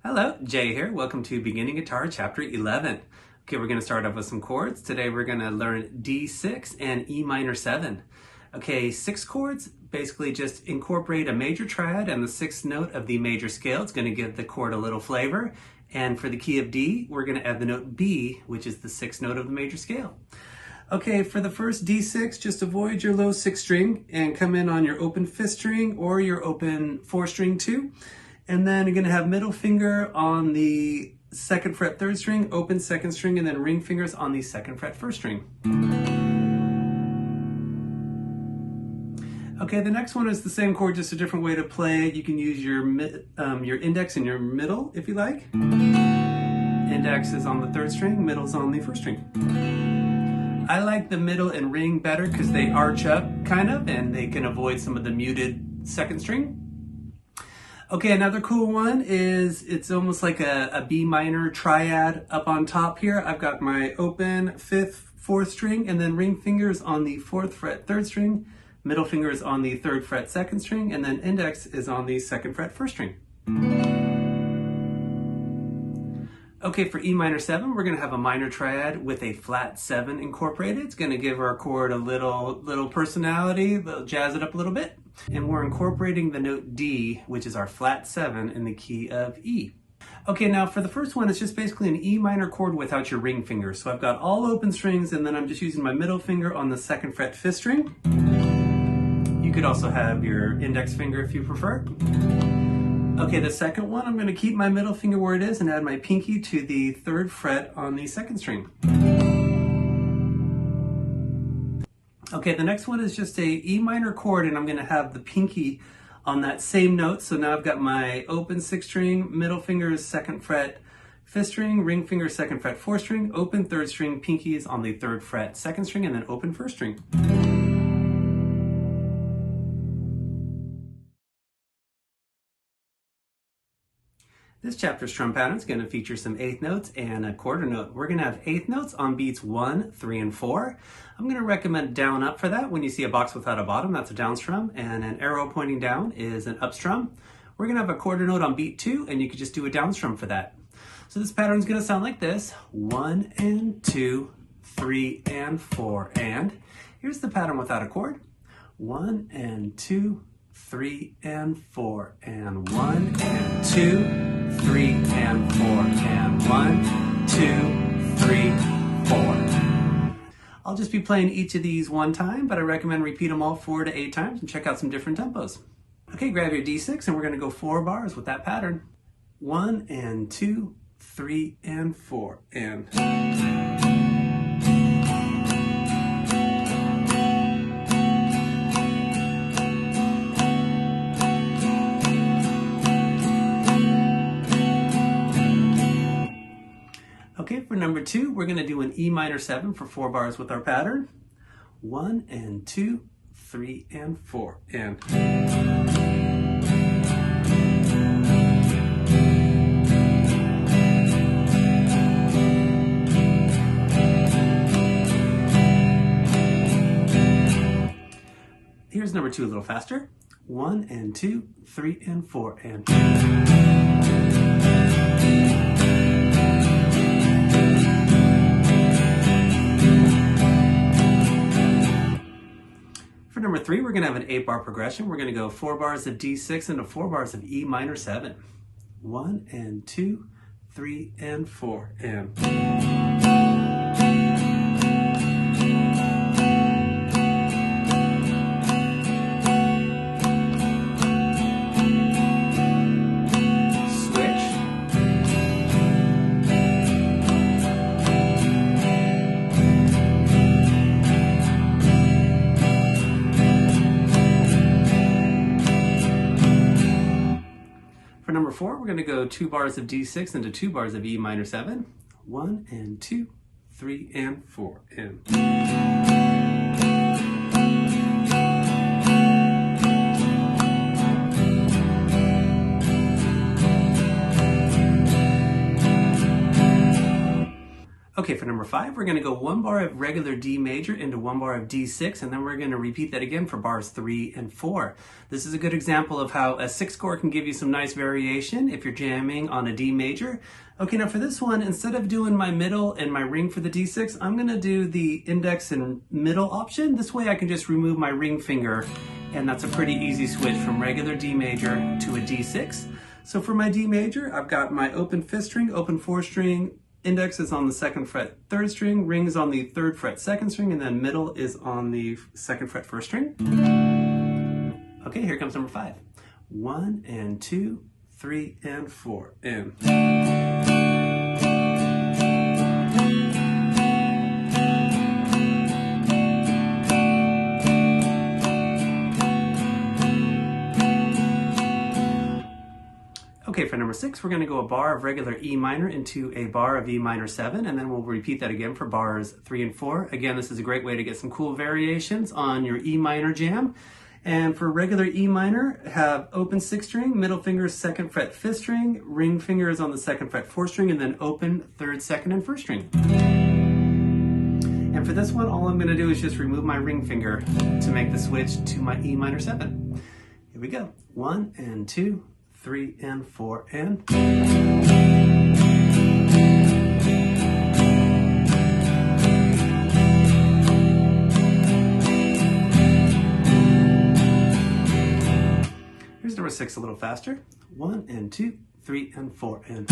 Hello, Jay here. Welcome to Beginning Guitar Chapter 11. Okay, we're going to start off with some chords. Today we're going to learn D6 and E minor 7. Okay, 6 chords basically just incorporate a major triad and the 6th note of the major scale. It's going to give the chord a little flavor. And for the key of D, we're going to add the note B, which is the 6th note of the major scale. Okay, for the first D6, just avoid your low 6th string and come in on your open 5th string or your open 4th string too. And then you're going to have middle finger on the 2nd fret 3rd string, open 2nd string, and then ring fingers on the 2nd fret 1st string. Okay, the next one is the same chord, just a different way to play it. You can use your index and your middle if you like. Index is on the 3rd string, middle's on the 1st string. I like the middle and ring better because they arch up kind of and they can avoid some of the muted 2nd string. Okay, another cool one is it's almost like a B minor triad up on top here. I've got my open 5th, 4th string, and then ring fingers on the 4th fret 3rd string, middle finger is on the 3rd fret 2nd string, and then index is on the 2nd fret 1st string. Okay, for E minor 7, we're going to have a minor triad with a flat 7 incorporated. It's going to give our chord a little personality, jazz it up a little bit. And we're incorporating the note D, which is our flat 7 in the key of E. Okay, now for the first one, it's just basically an E minor chord without your ring finger. So I've got all open strings, and then I'm just using my middle finger on the 2nd fret 5th string. You could also have your index finger if you prefer. Okay, the second one, I'm going to keep my middle finger where it is and add my pinky to the 3rd fret on the 2nd string. Okay, the next one is just a E minor chord, and I'm going to have the pinky on that same note. So now I've got my open 6th string, middle finger is 2nd fret 5th string, ring finger 2nd fret 4th string, open 3rd string, pinky is on the 3rd fret 2nd string, and then open 1st string. This chapter's strum pattern is going to feature some 8th notes and a quarter note. We're going to have 8th notes on beats 1, 3, and 4. I'm going to recommend down up for that. When you see a box without a bottom, that's a down strum, and an arrow pointing down is an up strum. We're going to have a quarter note on beat 2, and you could just do a down strum for that. So this pattern is going to sound like this: 1 and 2, 3 and 4, and here's the pattern without a chord: 1 and 2, 3 and 4, and 1 and 2, 3 and 4, and 1, 2, 3, 4. I'll just be playing each of these one time, but I recommend repeat them all 4 to 8 times and check out some different tempos. Okay, grab your D6 and we're going to go 4 bars with that pattern. 1 and 2, 3 and 4, and... Okay, for number 2, we're going to do an E minor 7 for 4 bars with our pattern. 1 and 2, 3 and 4, and... Here's number 2 a little faster. 1 and 2, 3 and 4, and... For number 3, we're going to have an 8-bar progression. We're going to go 4 bars of D6 into 4 bars of E minor 7. 1 and 2, 3 and 4, and... For number 4, we're going to go 2 bars of D6 into 2 bars of E minor 7. 1 and 2, 3 and 4, and... Okay, for number 5, we're going to go 1 bar of regular D major into 1 bar of D6, and then we're going to repeat that again for bars 3 and 4. This is a good example of how a 6 chord can give you some nice variation if you're jamming on a D major. Okay, now for this one, instead of doing my middle and my ring for the D6, I'm going to do the index and middle option. This way I can just remove my ring finger, and that's a pretty easy switch from regular D major to a D6. So for my D major, I've got my open 5th string, open 4th string, index is on the 2nd fret 3rd string, ring is on the 3rd fret 2nd string, and then middle is on the 2nd fret 1st string. Okay, here comes number 5. 1 and 2, 3 and 4, and. Okay, for number 6, we're going to go a bar of regular E minor into a bar of E minor 7, and then we'll repeat that again for bars 3 and 4. Again, this is a great way to get some cool variations on your E minor jam. And for regular E minor, have open 6th string, middle finger 2nd fret 5th string, ring finger is on the 2nd fret 4th string, and then open 3rd, 2nd, and 1st string. And for this one, all I'm going to do is just remove my ring finger to make the switch to my E minor 7. Here we go. 1 and 2, 3 and 4, and. Here's number 6 a little faster. 1 and 2, 3 and 4, and.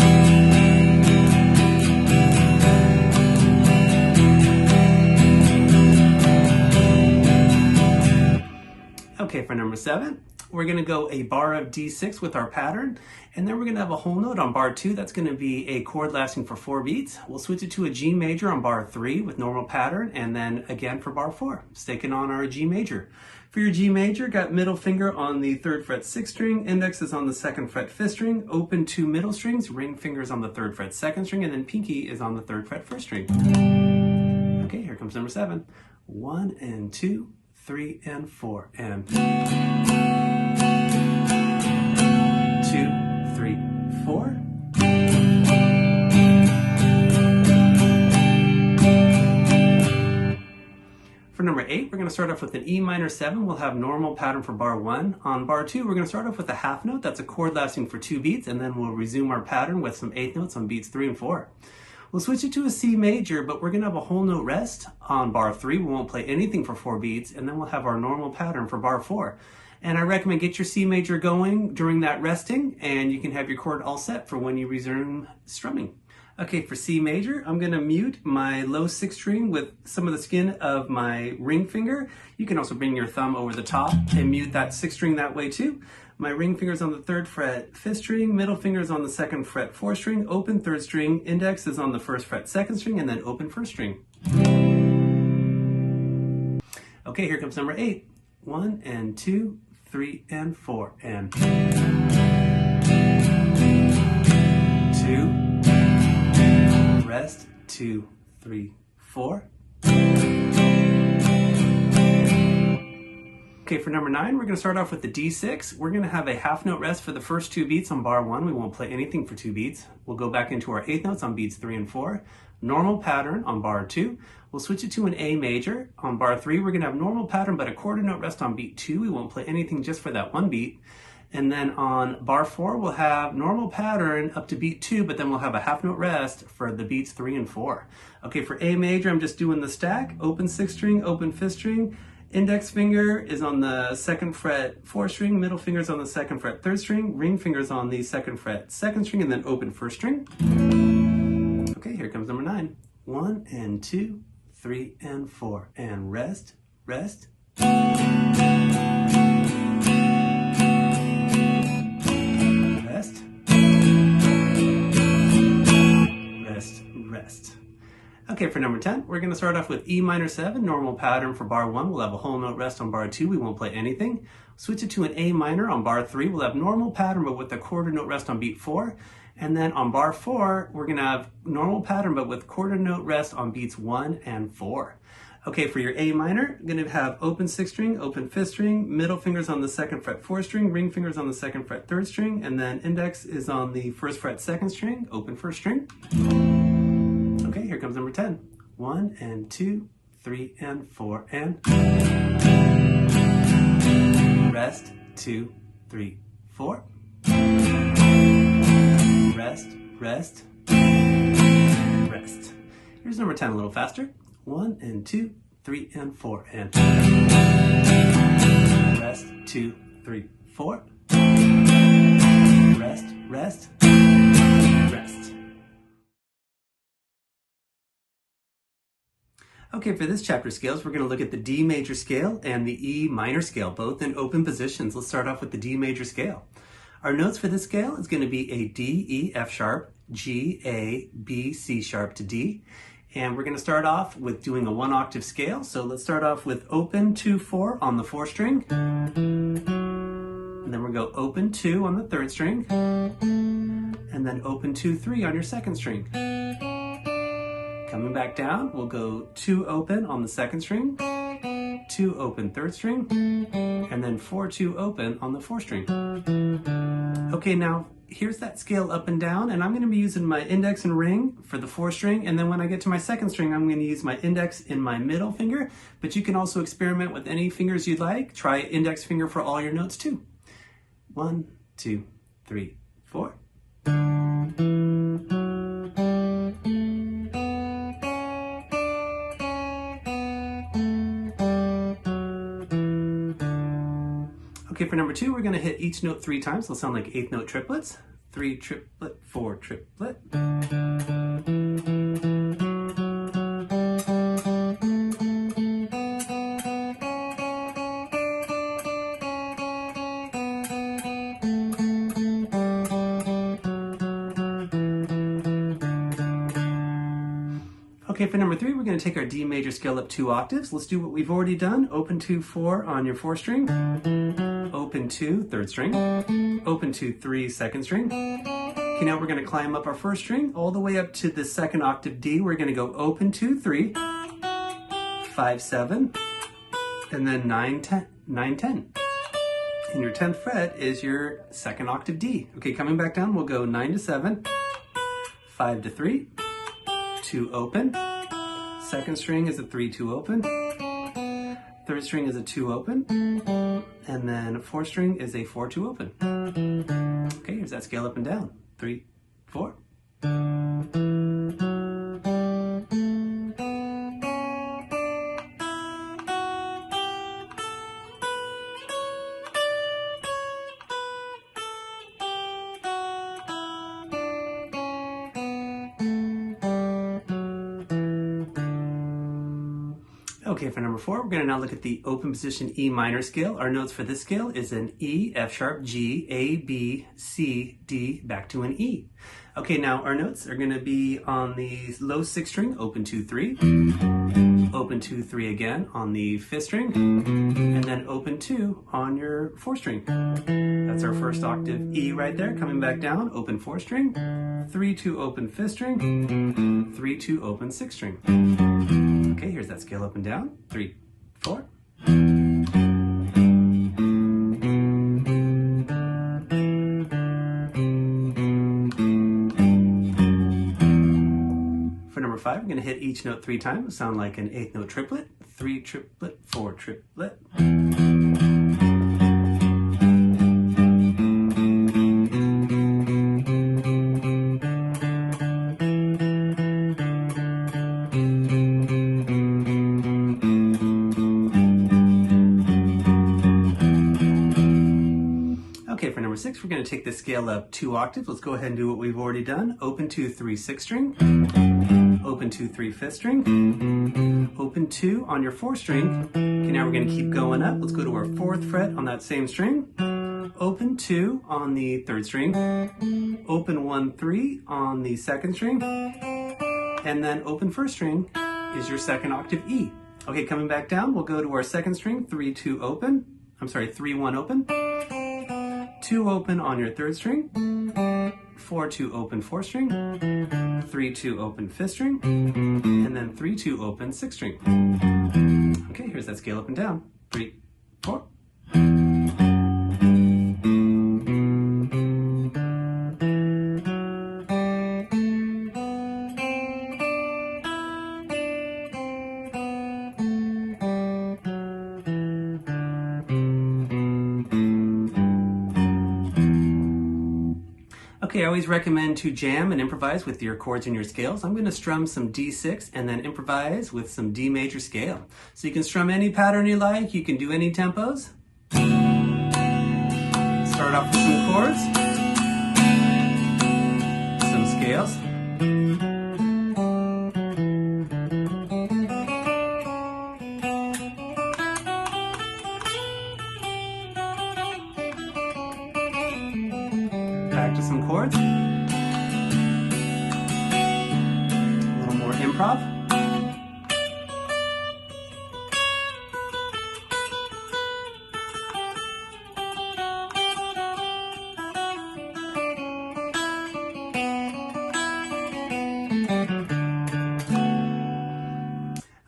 Okay, for number 7, we're going to go a bar of D6 with our pattern, and then we're going to have a whole note on bar 2. That's going to be a chord lasting for 4 beats. We'll switch it to a G major on bar 3 with normal pattern, and then again for bar 4, sticking on our G major. For your G major, got middle finger on the 3rd fret 6th string, index is on the 2nd fret 5th string, open 2 middle strings, ring fingers on the 3rd fret 2nd string, and then pinky is on the 3rd fret 1st string. Okay, here comes number 7. 1 and 2, 3 and 4, and. 2, 3, 4. For number 8, we're going to start off with an E minor 7. We'll have normal pattern for bar 1. On bar 2, we're going to start off with a half note. That's a chord lasting for 2 beats, and then we'll resume our pattern with some 8th notes on beats 3 and 4. We'll switch it to a C major, but we're going to have a whole note rest on bar 3. We won't play anything for 4 beats, and then we'll have our normal pattern for bar 4. And I recommend get your C major going during that resting, and you can have your chord all set for when you resume strumming. Okay, for C major, I'm going to mute my low 6th string with some of the skin of my ring finger. You can also bring your thumb over the top and mute that 6th string that way too. My ring finger's on the 3rd fret 5th string, middle finger's on the 2nd fret 4th string, open 3rd string, index is on the 1st fret 2nd string, and then open 1st string. Okay, here comes number 8. 1 and 2, 3 and 4, and. 2, rest, 2, 3, 4. Okay, for number 9, we're going to start off with the D6. We're going to have a half note rest for the first 2 beats on bar 1. We won't play anything for 2 beats. We'll go back into our 8th notes on beats 3 and 4. Normal pattern on bar 2. We'll switch it to an A major. On bar 3, we're going to have normal pattern but a quarter note rest on beat 2. We won't play anything just for that 1 beat. And then on bar 4, we'll have normal pattern up to beat 2, but then we'll have a half note rest for the beats 3 and 4. Okay, for A major, I'm just doing the stack. Open 6th string, open 5th string. Index finger is on the 2nd fret 4th string, middle finger is on the 2nd fret 3rd string, ring finger is on the 2nd fret 2nd string, and then open 1st string. Okay, here comes number 9. 1 and 2, 3 and 4, and rest, rest. Rest. Rest, rest. Okay, for number 10, we're going to start off with E minor 7, normal pattern for bar 1. We'll have a whole note rest on bar 2. We won't play anything. Switch it to an A minor on bar 3. We'll have normal pattern, but with a quarter note rest on beat 4. And then on bar 4, we're going to have normal pattern, but with quarter note rest on beats 1 and 4. Okay, for your A minor, you're going to have open 6th string, open 5th string, middle fingers on the 2nd fret 4th string, ring fingers on the 2nd fret 3rd string, and then index is on the 1st fret 2nd string, open 1st string. Okay, here comes number 10. 1 and 2, 3 and 4 and rest, 2, 3, 4. Rest, rest, rest. Here's number 10 a little faster. 1 and 2, 3 and 4 and rest, 2, 3, 4. Rest, rest, rest. Okay, for this chapter scales, we're going to look at the D major scale and the E minor scale, both in open positions. Let's start off with the D major scale. Our notes for this scale is going to be a D, E, F sharp, G, A, B, C sharp to D. And we're going to start off with doing a 1 octave scale. So let's start off with open 2, 4 on the 4th string. And then we'll go open 2 on the 3rd string. And then open 2, 3 on your 2nd string. Coming back down, we'll go 2 open on the 2nd string, 2 open 3rd string, and then 4, 2 open on the 4th string. Okay, now here's that scale up and down, and I'm going to be using my index and ring for the 4th string, and then when I get to my 2nd string, I'm going to use my index in my middle finger, but you can also experiment with any fingers you'd like. Try index finger for all your notes too. 1, 2, 3, 4. Okay, for number 2, we're going to hit each note 3 times. They'll sound like 8th note triplets. 3 triplet, 4 triplet. Okay, for number 3, we're going to take our D major scale up 2 octaves. Let's do what we've already done. Open 2, 4 on your 4th string. Open 2, 3rd string. Open 2, 3, 2nd string. Okay, now we're going to climb up our 1st string all the way up to the 2nd octave D. We're going to go open 2, 3, 5, 7, and then 9, 10. And your 10th fret is your 2nd octave D. Okay, coming back down, we'll go 9 to 7, 5 to 3, 2 open. 2nd string is a 3, 2 open. 3rd string is a 2 open. And then 4th string is a 4, 2 open. Okay, here's that scale up and down. 3, 4. Okay, for number 4, we're going to now look at the open position E minor scale. Our notes for this scale is an E, F sharp, G, A, B, C, D, back to an E. Okay, now our notes are going to be on the low 6th string, open 2, 3, open 2, 3 again on the 5th string, and then open 2 on your 4th string. That's our 1st octave E right there. Coming back down, open 4th string, 3, 2 open 5th string, 3, 2 open 6th string. Okay, here's that scale up and down. 3, 4. For number 5, we're going to hit each note 3 times. It'll sound like an 8th note triplet. 3 triplet, 4 triplet. Okay, for number 6, we're going to take the scale up 2 octaves. Let's go ahead and do what we've already done. Open 2, 3, 6th string. Open 2, 3, 5th string. Open 2 on your 4th string. Okay, now we're going to keep going up. Let's go to our 4th fret on that same string. Open 2 on the 3rd string. Open 1, 3 on the 2nd string. And then open 1st string is your 2nd octave E. Okay, coming back down, we'll go to our 2nd string, 3, 2 open. 3, 1 open. 2 open on your 3rd string, 4, 2 open 4th string, 3, 2 open 5th string, and then 3, 2 open 6th string. Okay, here's that scale up and down. 3, 4. Okay, I always recommend to jam and improvise with your chords and your scales. I'm going to strum some D6 and then improvise with some D major scale. So you can strum any pattern you like, you can do any tempos. Start off with some chords, some scales. Back to some chords. A little more improv.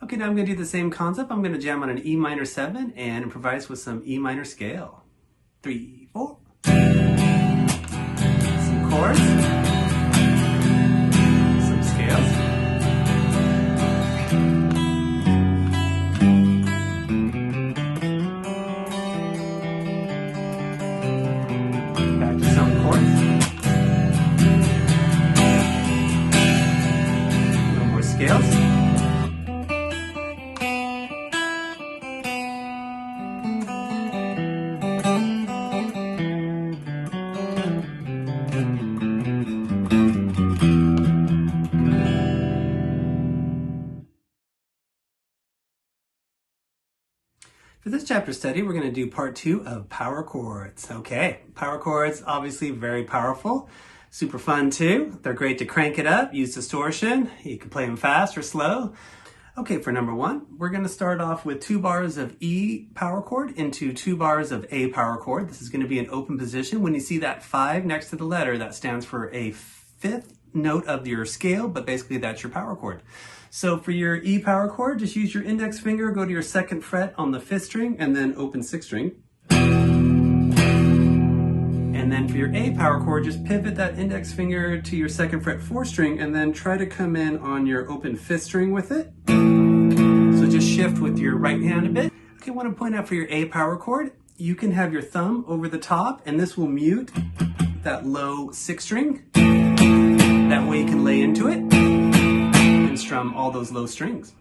Okay, now I'm going to do the same concept. I'm going to jam on an E minor 7 and improvise with some E minor scale. 3, 4. Some chords. Some scales. Back to some chords. A little more scales. For this chapter study, we're going to do part 2 of power chords. Okay, power chords, obviously very powerful, super fun too. They're great to crank it up, use distortion. You can play them fast or slow. Okay, for number 1, we're going to start off with 2 bars of E power chord into 2 bars of A power chord. This is going to be an open position. When you see that 5 next to the letter, that stands for a 5th note of your scale, but basically that's your power chord. So for your E power chord, just use your index finger, go to your 2nd fret on the 5th string, and then open 6th string. And then for your A power chord, just pivot that index finger to your 2nd fret 4th string, and then try to come in on your open 5th string with it. So just shift with your right hand a bit. Okay, I want to point out for your A power chord, you can have your thumb over the top, and this will mute that low 6th string. That way you can lay into it and strum all those low strings.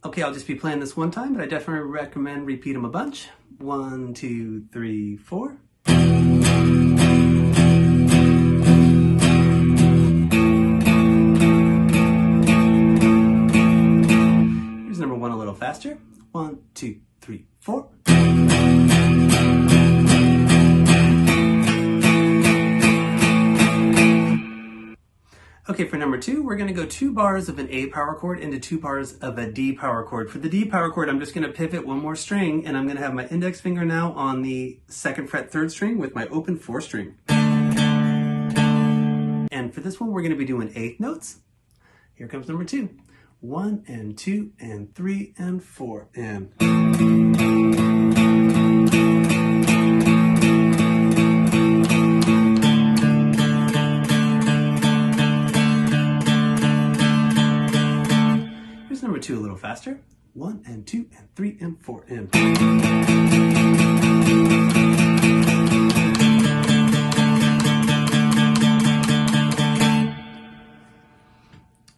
Okay, I'll just be playing this one time, but I definitely recommend repeat them a bunch. 1, 2, 3, 4. Here's number 1 a little faster. 1, 2, 3, 4. Okay, for number 2, we're going to go 2 bars of an A power chord into 2 bars of a D power chord. For the D power chord, I'm just going to pivot one more string, and I'm going to have my index finger now on the 2nd fret 3rd string with my open 4th string. And for this one, we're going to be doing 8th notes. Here comes number 2. 1 and 2 and 3 and 4 and... Number 2 a little faster. 1 and 2 and 3 and 4 and...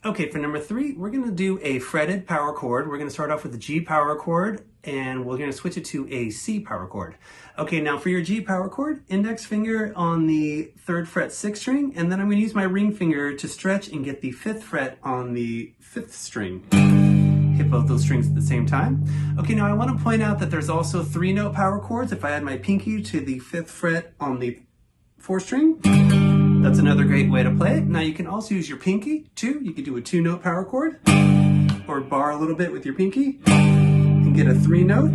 Okay, for number 3, we're going to do a fretted power chord. We're going to start off with the G power chord, and we're going to switch it to a C power chord. Okay, now for your G power chord, index finger on the 3rd fret 6th string, and then I'm going to use my ring finger to stretch and get the 5th fret on the 5th string. Hit both those strings at the same time. Okay, now I want to point out that there's also 3-note power chords. If I add my pinky to the 5th fret on the 4th string, that's another great way to play it. Now you can also use your pinky too. You could do a 2-note power chord or bar a little bit with your pinky and get a 3-note.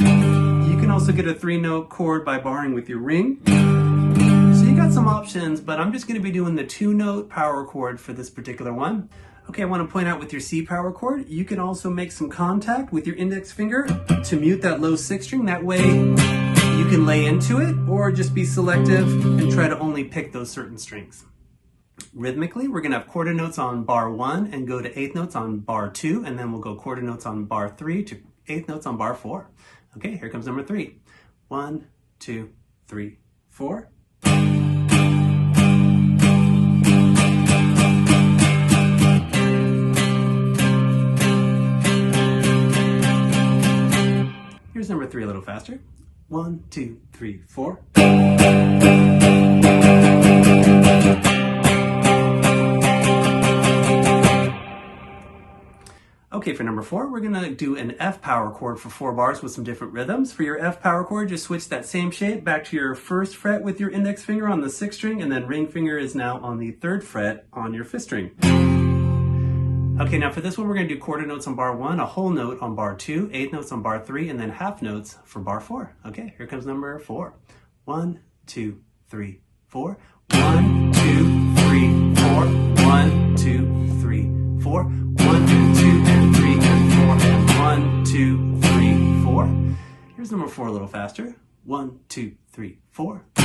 You can also get a 3-note chord by barring with your ring. So you got some options, but I'm just going to be doing the 2-note power chord for this particular one. Okay, I want to point out with your C power chord, you can also make some contact with your index finger to mute that low 6th string. That way you can lay into it or just be selective and try to only pick those certain strings. Rhythmically, we're going to have quarter notes on bar 1 and go to 8th notes on bar 2, and then we'll go quarter notes on bar 3 to 8th notes on bar 4. Okay, here comes number 3. 1, 2, 3, 4. Here's number 3 a little faster. 1, 2, 3, 4. Okay, for number 4, we're gonna do an F power chord for 4 bars with some different rhythms. For your F power chord, just switch that same shape back to your 1st fret with your index finger on the 6th string, and then ring finger is now on the 3rd fret on your 5th string. Okay, now for this one, we're gonna do quarter notes on bar 1, a whole note on bar 2, 8th notes on bar 3, and then half notes for bar 4. Okay, here comes number 4. 1, 2, 3, 4. 1, 2, 3, 4. 1, 2, 3, 4. 1, 2, and 3, and 4, and 1, 2, 3, 4. Here's number 4 a little faster. 1, 2, 3, 4. 2,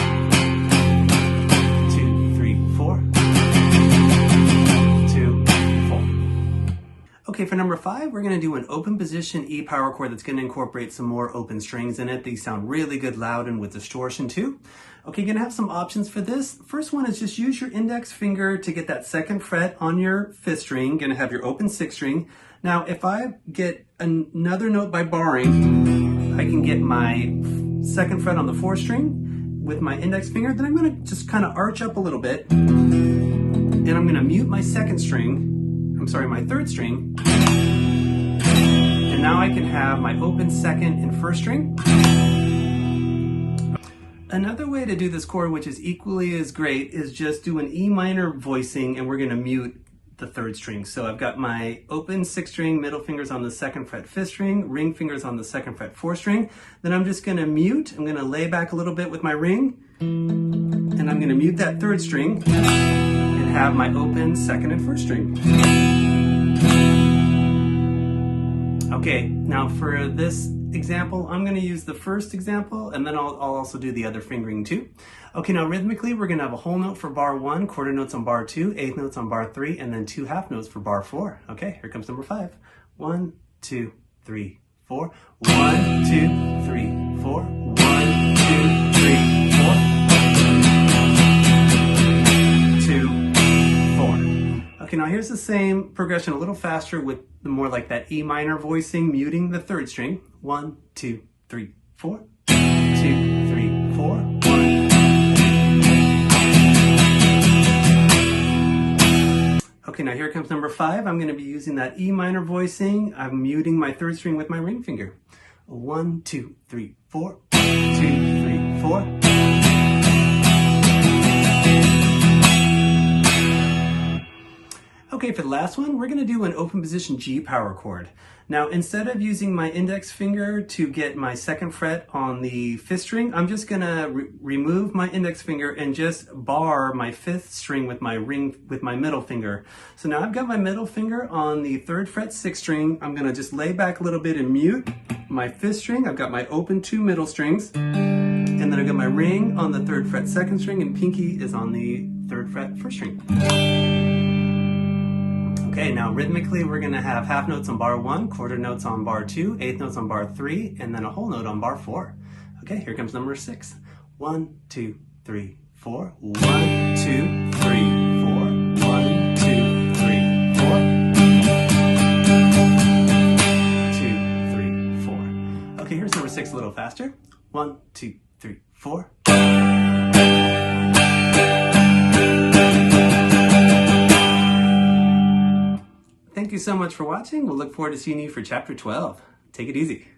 3, 4. 2, 4. Okay, for number 5, we're going to do an open position E power chord that's going to incorporate some more open strings in it. These sound really good loud and with distortion too. Okay, you're going to have some options for this. First one is just use your index finger to get that 2nd fret on your 5th string. You're going to have your open 6th string. Now, if I get another note by barring, I can get my 2nd fret on the 4th string with my index finger. Then I'm going to just kind of arch up a little bit, and I'm going to mute my 2nd string. I'm sorry, my 3rd string. And now I can have my open 2nd and 1st string. Another way to do this chord, which is equally as great, is just do an E minor voicing, and we're going to mute the 3rd string. So I've got my open 6th string, middle fingers on the 2nd fret 5th string, ring fingers on the 2nd fret 4th string. Then I'm just going to mute. I'm going to lay back a little bit with my ring, and I'm going to mute that 3rd string and have my open 2nd and 1st string. Okay, now for this example, I'm going to use the first example, and then I'll also do the other fingering too. Okay, now rhythmically, we're going to have a whole note for bar 1, quarter notes on bar 2, 8th notes on bar 3, and then 2 half notes for bar 4. Okay, here comes number 5. 1, 2, 3, 4. 1, 2, 3, 4. 1, 2, 3, 4. 2, 4. Okay, now here's the same progression, a little faster with the more like that E minor voicing, muting the 3rd string. 1, 2, 3, 4. 2, 3, 4. 1. Okay, now here comes number 5. I'm going to be using that E minor voicing. I'm muting my 3rd string with my ring finger. 1, 2, 3, 4. 2, 3, 4. Okay, for the last one, we're going to do an open position G power chord. Now, instead of using my index finger to get my 2nd fret on the 5th string, I'm just going to remove my index finger and just bar my 5th string with my middle finger. So now I've got my middle finger on the 3rd fret 6th string. I'm going to just lay back a little bit and mute my 5th string. I've got my open 2 middle strings, and then I've got my ring on the 3rd fret 2nd string, and pinky is on the 3rd fret 1st string. Okay, now rhythmically, we're going to have half notes on bar 1, quarter notes on bar 2, 8th notes on bar 3, and then a whole note on bar 4. Okay, here comes number 6. 1, 2, 3, 4. 1, 2, 3, 4. 1, 2, 3, 4. 2, 3, 4. Okay, here's number 6 a little faster. 1, 2, 3, 4. Thank you so much for watching. We'll look forward to seeing you for Chapter 12. Take it easy.